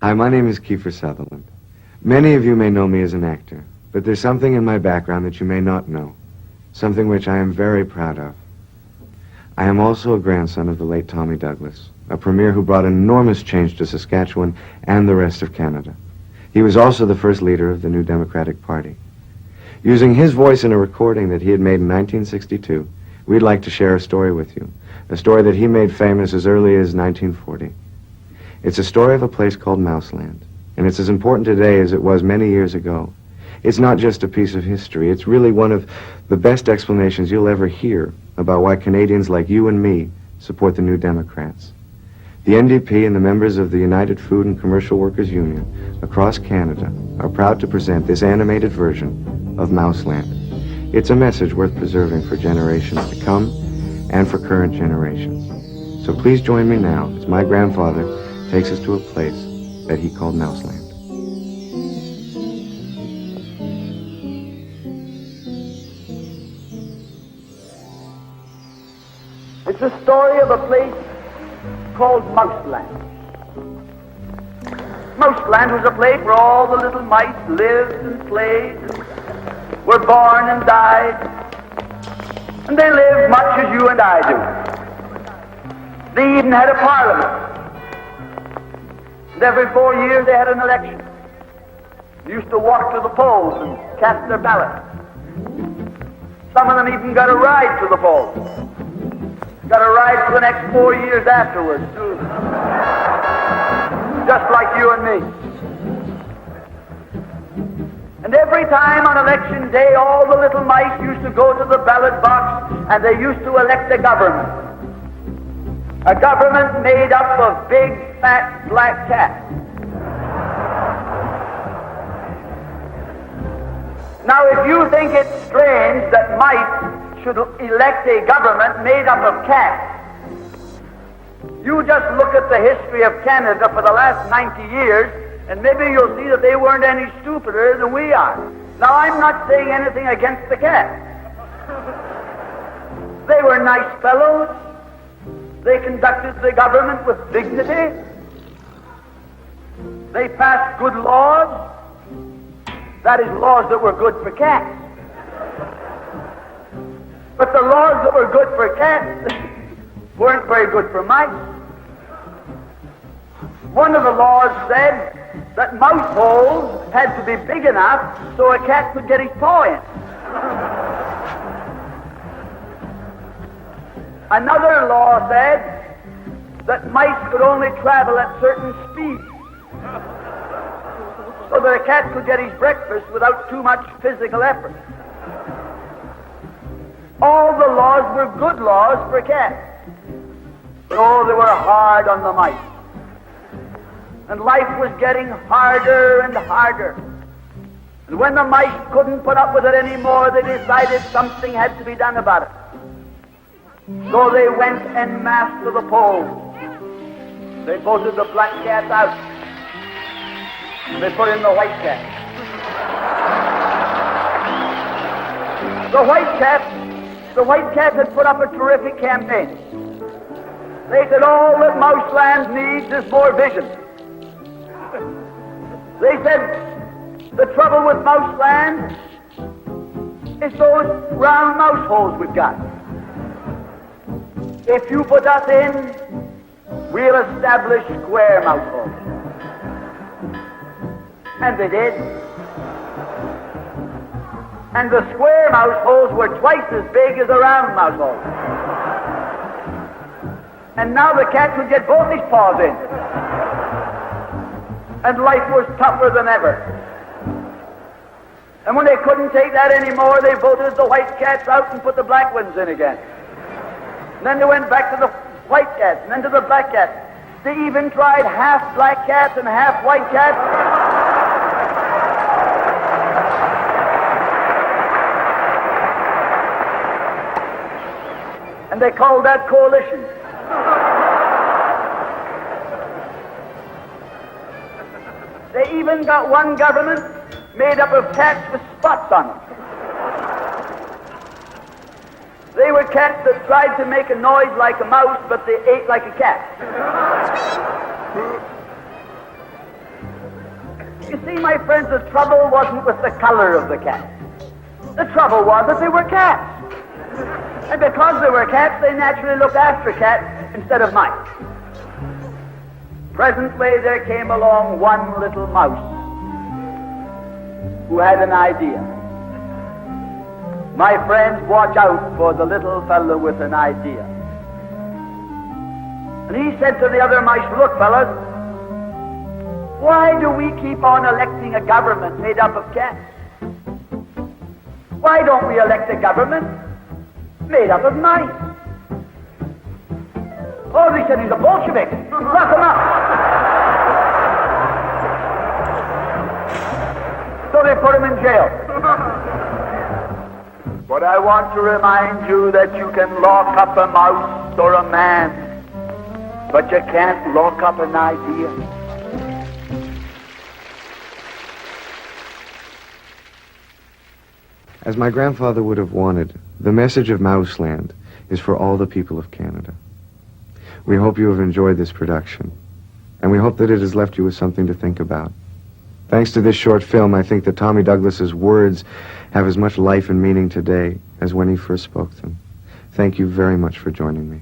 Hi, my name is Kiefer Sutherland. Many of you may know me as an actor, but there's something in my background that you may not know, something which I am very proud of. I am also a grandson of the late Tommy Douglas, a premier who brought enormous change to Saskatchewan and the rest of Canada. He was also the first leader of the New Democratic Party. Using his voice in a recording that he had made in 1962, we'd like to share a story with you, a story that he made famous as early as 1940. It's a story of a place called Mouseland, and it's as important today as it was many years ago. It's not just a piece of history, it's really one of the best explanations you'll ever hear about why Canadians like you and me support the New Democrats. The NDP and the members of the United Food and Commercial Workers Union across Canada are proud to present this animated version of Mouseland. It's a message worth preserving for generations to come and for current generations. So please join me now as my grandfather takes us to a place that he called Mouseland. It's a story of a place called Mouseland. Mouseland was a place where all the little mice lived and played, were born and died, and they lived much as you and I do. They even had a parliament. And every 4 years they had an election. They used to walk to the polls and cast their ballot. Some of them even got a ride to the polls. Got a ride for the next 4 years afterwards, too. Just like you and me. And every time on election day, all the little mice used to go to the ballot box and they used to elect a government. A government made up of big, fat, black cats. Now, if you think it's strange that mice should elect a government made up of cats, you just look at the history of Canada for the last 90 years, and maybe you'll see that they weren't any stupider than we are. Now, I'm not saying anything against the cats. They were nice fellows. They conducted the government with dignity. They passed good laws. That is, laws that were good for cats. But the laws that were good for cats weren't very good for mice. One of the laws said that mouse holes had to be big enough so a cat could get his paw in. Another law said that mice could only travel at certain speeds so that a cat could get his breakfast without too much physical effort. All the laws were good laws for cats, but oh, they were hard on the mice. And life was getting harder and harder. And when the mice couldn't put up with it anymore, they decided something had to be done about it. So they went en masse to the polls. They voted the black cat out. They put in the white cat. The white cat had put up a terrific campaign. They said all that Mouseland needs is more vision. They said the trouble with Mouseland is those round mouse holes we've got. If you put us in, we'll establish square mouse holes. And they did. And the square mouse holes were twice as big as the round mouse holes. And now the cat could get both his paws in. And life was tougher than ever. And when they couldn't take that anymore, they voted the white cats out and put the black ones in again. And then they went back to the white cats, and then to the black cats. They even tried half black cats and half white cats. And they called that coalition. They even got one government made up of cats with spots on them. They were cats that tried to make a noise like a mouse, but they ate like a cat. You see, my friends, the trouble wasn't with the color of the cat. The trouble was that they were cats. And because they were cats, they naturally looked after cats instead of mice. Presently, there came along one little mouse who had an idea. My friends, watch out for the little fellow with an idea. And he said to the other mice, look, fellas, why do we keep on electing a government made up of cats? Why don't we elect a government made up of mice? Oh, they said he's a Bolshevik. Lock him up. So they put him in jail. But I want to remind you that you can lock up a mouse or a man, but you can't lock up an idea. As my grandfather would have wanted, the message of Mouseland is for all the people of Canada. We hope you have enjoyed this production, and we hope that it has left you with something to think about. Thanks to this short film, I think that Tommy Douglas's words have as much life and meaning today as when he first spoke them. Thank you very much for joining me.